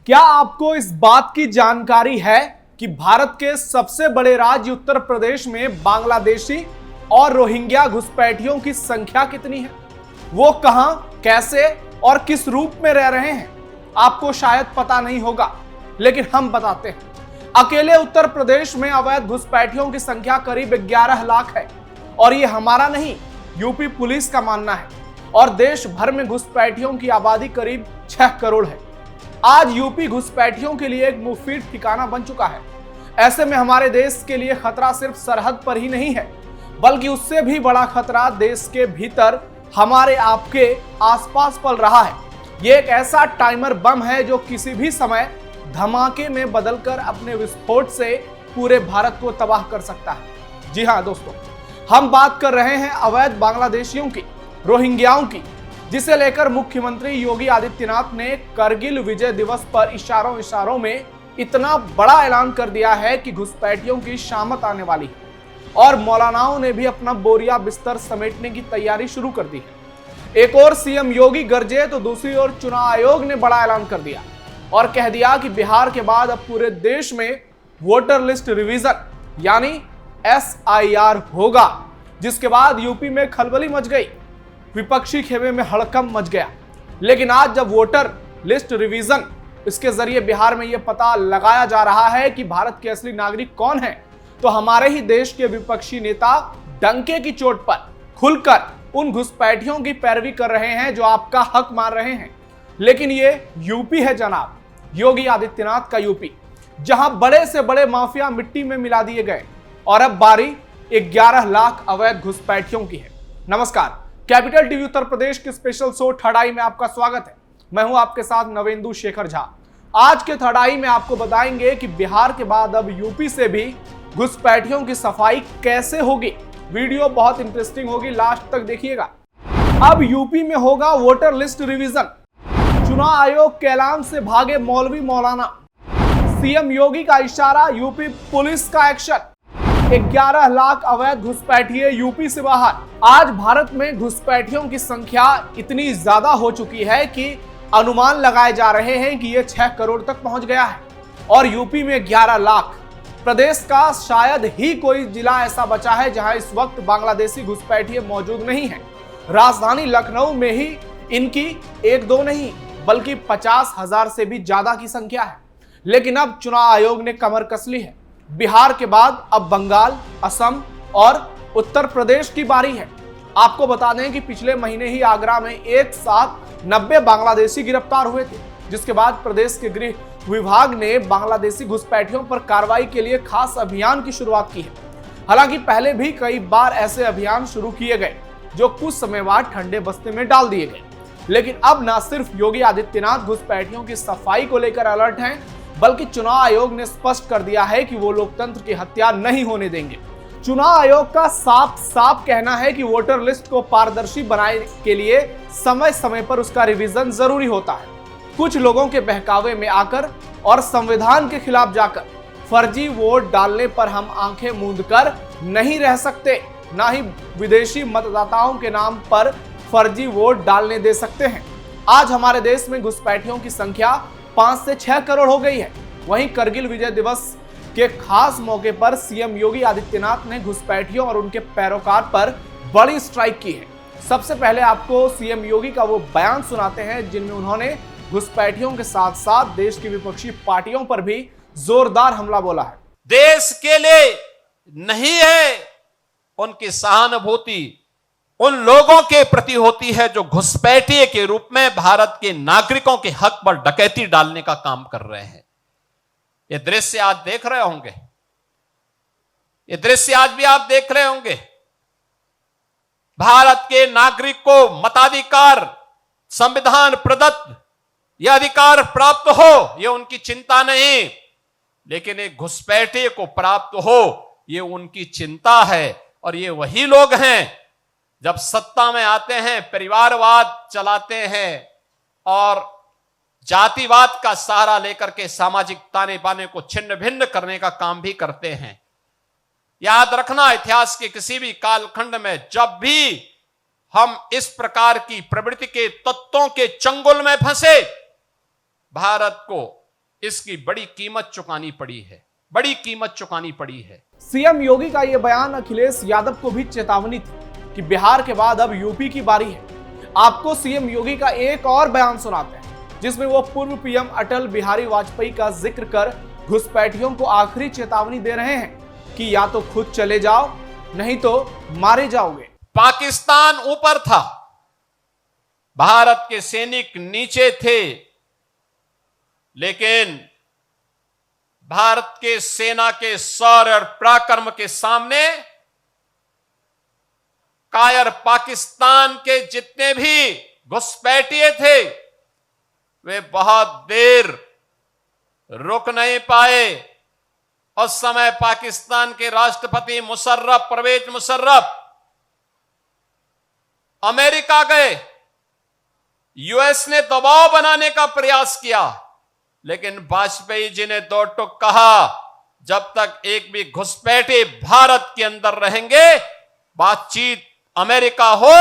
क्या आपको इस बात की जानकारी है कि भारत के सबसे बड़े राज्य उत्तर प्रदेश में बांग्लादेशी और रोहिंग्या घुसपैठियों की संख्या कितनी है? वो कहां, कैसे और किस रूप में रह रहे हैं आपको शायद पता नहीं होगा, लेकिन हम बताते हैं। अकेले उत्तर प्रदेश में अवैध घुसपैठियों की संख्या करीब 11 लाख है और ये हमारा नहीं, यूपी पुलिस का मानना है। और देश भर में घुसपैठियों की आबादी करीब 6 करोड़ है। आज यूपी घुसपैठियों के लिए एक मुफीद ठिकाना बन चुका है। ऐसे में हमारे देश के लिए खतरा सिर्फ सरहद पर ही नहीं है, बल्कि उससे भी बड़ा खतरा देश के भीतर हमारे आपके आसपास पल रहा है। ये एक ऐसा टाइमर बम है जो किसी भी समय धमाके में बदलकर अपने विस्फोट से पूरे भारत को तबाह कर सकता है। जी हां दोस्तों, हम बात कर रहे हैं अवैध बांग्लादेशियों की, रोहिंग्याओं की, जिसे लेकर मुख्यमंत्री योगी आदित्यनाथ ने करगिल विजय दिवस पर इशारों में इतना बड़ा ऐलान कर दिया है कि घुसपैठियों की शामत आने वाली है और मौलानाओं ने भी अपना बोरिया बिस्तर समेटने की तैयारी शुरू कर दी है। एक और सीएम योगी गरजे तो दूसरी ओर चुनाव आयोग ने बड़ा ऐलान कर दिया और कह दिया कि बिहार के बाद अब पूरे देश में वोटर लिस्ट रिवीजन यानी SIR होगा, जिसके बाद यूपी में खलबली मच गई, विपक्षी खेमे में हड़कंप मच गया। लेकिन आज जब वोटर लिस्ट रिवीजन इसके जरिए बिहार में यह पता लगाया जा रहा है कि भारत के असली नागरिक कौन हैं, तो हमारे ही देश के विपक्षी नेता डंके की चोट पर खुलकर उन घुसपैठियों की पैरवी कर रहे हैं जो आपका हक मान रहे हैं। लेकिन ये यूपी है जनाब, योगी आदित्यनाथ का यूपी, जहां बड़े से बड़े माफिया मिट्टी में मिला दिए गए और अब बारी 11 लाख अवैध घुसपैठियों की है। नमस्कार, कैपिटल टीवी उत्तर प्रदेश के स्पेशल शो थर्ड आई में आपका स्वागत है। मैं हूं आपके साथ नवेंदु शेखर झा। आज के थर्ड आई में आपको बताएंगे कि बिहार के बाद अब यूपी से भी घुसपैठियों की सफाई कैसे होगी। वीडियो बहुत इंटरेस्टिंग होगी, लास्ट तक देखिएगा। अब यूपी में होगा वोटर लिस्ट रिवीजन। चुनाव आयोग के ऐलान से भागे मौलवी मौलाना, सीएम योगी का इशारा, यूपी पुलिस का एक्शन। 11 लाख अवैध घुसपैठिए यूपी से बाहर। आज भारत में घुसपैठियों की संख्या इतनी ज्यादा हो चुकी है कि अनुमान लगाए जा रहे हैं कि यह 6 करोड़ तक पहुंच गया है और यूपी में 11 लाख। प्रदेश का शायद ही कोई जिला ऐसा बचा है जहां इस वक्त बांग्लादेशी घुसपैठिए मौजूद नहीं है। राजधानी लखनऊ में ही इनकी 1-2 नहीं बल्कि 50,000 से भी ज्यादा की संख्या है। लेकिन अब चुनाव आयोग ने कमर कस ली है। बिहार के बाद अब बंगाल, असम और उत्तर प्रदेश की बारी है। आपको बता दें कि पिछले महीने ही आगरा में एक साथ 90 बांग्लादेशी गिरफ्तार हुए थे, जिसके बाद प्रदेश के गृह विभाग ने बांग्लादेशी घुसपैठियों पर कार्रवाई के लिए खास अभियान की शुरुआत की है। हालांकि पहले भी कई बार ऐसे अभियान शुरू किए गए जो कुछ समय बाद ठंडे बस्ते में डाल दिए गए। लेकिन अब न सिर्फ योगी आदित्यनाथ घुसपैठियों की सफाई को लेकर अलर्ट हैं, बल्कि चुनाव आयोग ने स्पष्ट कर दिया है कि वो लोकतंत्र की हत्या नहीं होने देंगे। चुनाव आयोग का साफ साफ कहना है कि वोटर लिस्ट को पारदर्शी बनाने के लिए समय समय पर उसका रिवीजन जरूरी होता है। कुछ लोगों के बहकावे में आकर और संविधान के खिलाफ जाकर फर्जी वोट डालने पर हम आंखें मूंद कर नहीं रह सकते, ना ही विदेशी मतदाताओं के नाम पर फर्जी वोट डालने दे सकते हैं। आज हमारे देश में घुसपैठियों की संख्या 5 से 6 करोड़ हो गई है। वहीं करगिल विजय दिवस के खास मौके पर सीएम योगी आदित्यनाथ ने घुसपैठियों और उनके पैरोकार पर बड़ी स्ट्राइक की है। सबसे पहले आपको सीएम योगी का वो बयान सुनाते हैं जिनमें उन्होंने घुसपैठियों के साथ साथ देश की विपक्षी पार्टियों पर भी जोरदार हमला बोला है। देश के लिए नहीं है, उनकी सहानुभूति उन लोगों के प्रति होती है जो घुसपैठिए के रूप में भारत के नागरिकों के हक पर डकैती डालने का काम कर रहे हैं। ये दृश्य आज देख रहे होंगे, ये दृश्य आज भी आप देख रहे होंगे। भारत के नागरिक को मताधिकार, संविधान प्रदत्त यह अधिकार प्राप्त हो, यह उनकी चिंता नहीं, लेकिन एक घुसपैठिए को प्राप्त हो, यह उनकी चिंता है। और ये वही लोग हैं जब सत्ता में आते हैं परिवारवाद चलाते हैं और जातिवाद का सहारा लेकर के सामाजिक ताने बाने को छिन्न भिन्न करने का काम भी करते हैं। याद रखना, इतिहास के किसी भी कालखंड में जब भी हम इस प्रकार की प्रवृत्ति के तत्वों के चंगुल में फंसे, भारत को इसकी बड़ी कीमत चुकानी पड़ी है, बड़ी कीमत चुकानी पड़ी है। सीएम योगी का यह बयान अखिलेश यादव को भी चेतावनी थी कि बिहार के बाद अब यूपी की बारी है। आपको सीएम योगी का एक और बयान सुनाते हैं जिसमें वो पूर्व पीएम अटल बिहारी वाजपेयी का जिक्र कर घुसपैठियों को आखिरी चेतावनी दे रहे हैं कि या तो खुद चले जाओ नहीं तो मारे जाओगे। पाकिस्तान ऊपर था, भारत के सैनिक नीचे थे, लेकिन भारत के सेना के शौर्य और पराक्रम के सामने कायर पाकिस्तान के जितने भी घुसपैठिए थे वे बहुत देर रुक नहीं पाए। उस समय पाकिस्तान के राष्ट्रपति मुशर्रफ, परवेज मुशर्रफ अमेरिका गए, यूएस ने दबाव बनाने का प्रयास किया, लेकिन वाजपेयी जी ने दो टूक कहा, जब तक एक भी घुसपैठे भारत के अंदर रहेंगे, बातचीत अमेरिका हो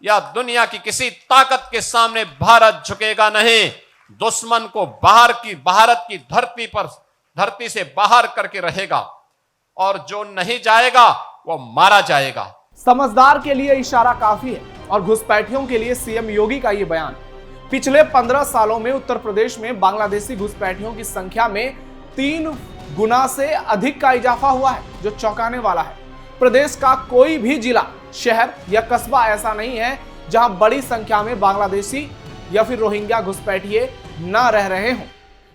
या दुनिया की किसी ताकत के सामने भारत झुकेगा नहीं। दुश्मन को भारत की धरती से बाहर करके रहेगा और जो नहीं जाएगा वो मारा जाएगा। समझदार के लिए इशारा काफी है और घुसपैठियों के लिए सीएम योगी का यह बयान। पिछले 15 सालों में उत्तर प्रदेश में बांग्लादेशी घुसपैठियों की संख्या में 3 गुना से अधिक का इजाफा हुआ है, जो चौंकाने वाला है। प्रदेश का कोई भी जिला, शहर या कस्बा ऐसा नहीं है जहां बड़ी संख्या में बांग्लादेशी या फिर रोहिंग्या घुसपैठिए न रह रहे हों।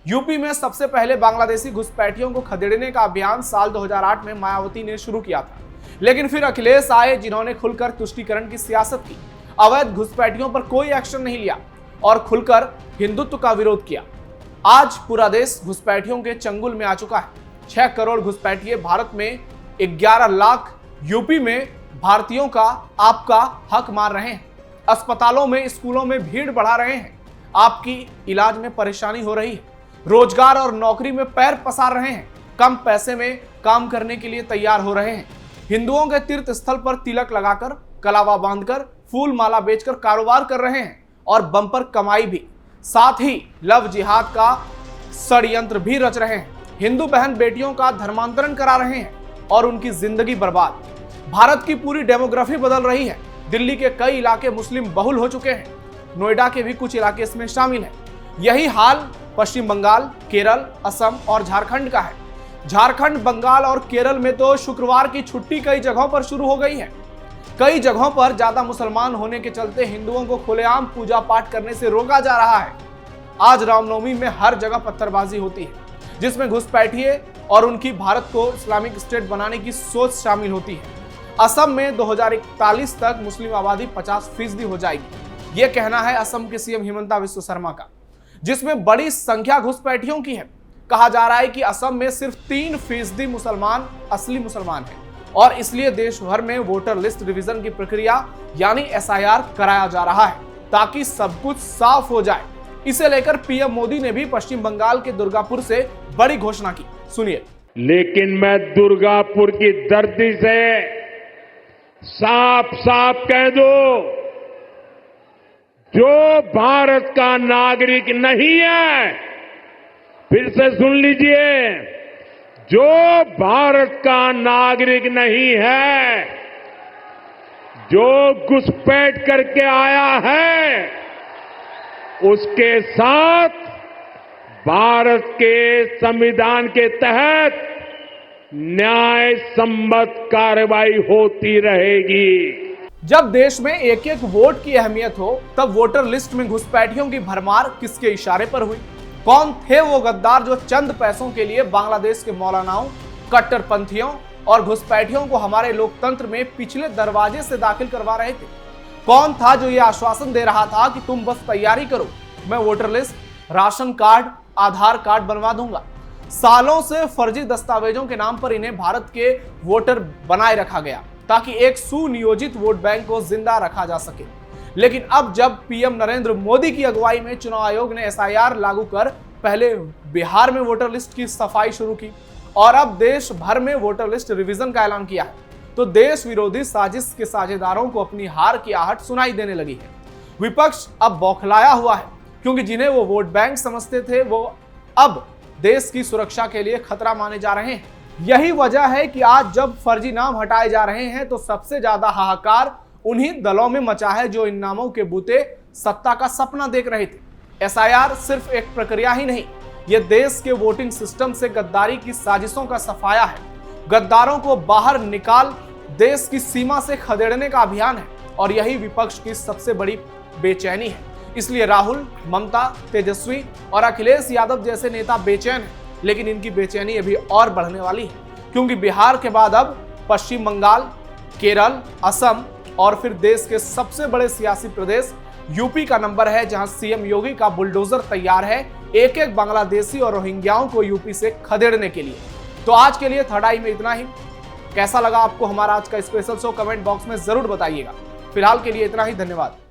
यूपी में सबसे पहले बांग्लादेशी घुसपैठियों को खदेड़ने का अभियान साल 2008 में मायावती ने शुरू किया था, लेकिन फिर अखिलेश आए जिन्होंने खुलकर तुष्टीकरण की सियासत की, अवैध घुसपैठियों पर कोई एक्शन नहीं लिया और खुलकर हिंदुत्व का विरोध किया। आज पूरा देश घुसपैठियों के चंगुल में आ चुका है। 6 करोड़ घुसपैठिए भारत में, 11 लाख यूपी में भारतीयों का आपका हक मार रहे हैं। अस्पतालों में, स्कूलों में भीड़ बढ़ा रहे हैं। आपकी इलाज में परेशानी हो रही है। रोजगार और नौकरी में पैर पसार रहे हैं। कम पैसे में काम करने के लिए तैयार हो रहे हैं। हिंदुओं के तीर्थ स्थल पर तिलक लगाकर, कलावा बांधकर, फूल माला बेचकर कारोबार कर रहे हैं और बम्पर कमाई भी। साथ ही लव जिहाद का षड्यंत्र भी रच रहे हैं। हिंदू बहन बेटियों का धर्मांतरण करा रहे हैं और उनकी जिंदगी बर्बाद। भारत की पूरी डेमोग्राफी बदल रही है। दिल्ली के कई इलाके मुस्लिम बहुल हो चुके हैं। नोएडा के भी कुछ इलाके इसमें शामिल हैं। यही हाल पश्चिम बंगाल, केरल, असम और झारखंड का है। झारखंड, बंगाल और केरल में तो शुक्रवार की छुट्टी कई जगहों पर शुरू हो गई है। कई जगहों पर ज्यादा मुसलमान होने के चलते हिंदुओं को खुलेआम पूजा पाठ करने से रोका जा रहा है। आज रामनवमी में हर जगह पत्थरबाजी होती है, जिसमें घुसपैठिए और उनकी भारत को इस्लामिक स्टेट बनाने की सोच शामिल होती है। असम में 2041 तक मुस्लिम आबादी 50% हो जाएगी, यह कहना है असम के सीएम हिमंता बिस्वा शर्मा का, जिसमें बड़ी संख्या घुसपैठियों की है। कहा जा रहा है कि असम में सिर्फ 3% मुसलमान असली मुसलमान हैं और इसलिए देश भर में वोटर लिस्ट रिवीजन की प्रक्रिया यानी SIR कराया जा रहा है, ताकि सब कुछ साफ हो जाए। इसे लेकर पीएम मोदी ने भी पश्चिम बंगाल के दुर्गापुर से बड़ी घोषणा की। सुनिए। लेकिन मैं दुर्गापुर की धरती से साफ साफ कह दूं, जो भारत का नागरिक नहीं है, फिर से सुन लीजिए, जो भारत का नागरिक नहीं है, जो घुसपैठ करके आया है, उसके साथ भारत के संविधान के तहत न्याय सम्मत कार्रवाई होती रहेगी। जब देश में एक एक वोट की अहमियत हो, तब वोटर लिस्ट में घुसपैठियों की भरमार किसके इशारे पर हुई? कौन थे वो गद्दार जो चंद पैसों के लिए बांग्लादेश के मौलानाओं, कट्टरपंथियों और घुसपैठियों को हमारे लोकतंत्र में पिछले दरवाजे से दाखिल करवा रहे थे? कौन था जो ये आश्वासन दे रहा था कि तुम बस तैयारी करो, मैं वोटर लिस्ट, राशन कार्ड, आधार कार्ड बनवा दूंगा? सालों से फर्जी दस्तावेजों के नाम पर इन्हें भारत के वोटर बनाए रखा गया ताकि एक सुनियोजित वोट बैंक को जिंदा रखा जा सके। लेकिन अब जब पीएम नरेंद्र मोदी की अगुवाई में चुनाव आयोग ने SIR लागू कर पहले बिहार में वोटर लिस्ट की सफाई शुरू की और अब देश भर में वोटर लिस्ट रिवीजन का ऐलान किया है, तो देश विरोधी साजिश के साझेदारों को अपनी हार की आहट सुनाई देने लगी है। विपक्ष अब बौखलाया हुआ है, क्योंकि जिन्हें वो वोट बैंक समझते थे वो अब देश की सुरक्षा के लिए खतरा माने जा रहे हैं। यही वजह है कि आज जब फर्जी नाम हटाए जा रहे हैं तो सबसे ज्यादा हाहाकार उन्हीं दलों में मचा है जो इन नामों के बूते सत्ता का सपना देख रहे थे। एसआईआर सिर्फ एक प्रक्रिया ही नहीं, यह देश के वोटिंग सिस्टम से गद्दारी की साजिशों का सफाया है। गद्दारों को बाहर निकाल देश की सीमा से खदेड़ने का अभियान है और यही विपक्ष की सबसे बड़ी बेचैनी है। इसलिए राहुल, ममता, तेजस्वी और अखिलेश यादव जैसे नेता बेचैन हैं, लेकिन इनकी बेचैनी अभी और बढ़ने वाली है, क्योंकि बिहार के बाद अब पश्चिम बंगाल, केरल, असम और फिर देश के सबसे बड़े सियासी प्रदेश यूपी का नंबर है, जहां सीएम योगी का बुलडोजर तैयार है एक एक बांग्लादेशी और रोहिंग्याओं को यूपी से खदेड़ने के लिए। तो आज के लिए थर्ड आई में इतना ही। कैसा लगा आपको हमारा आज का स्पेशल शो, कमेंट बॉक्स में जरूर बताइएगा। फिलहाल के लिए इतना ही, धन्यवाद।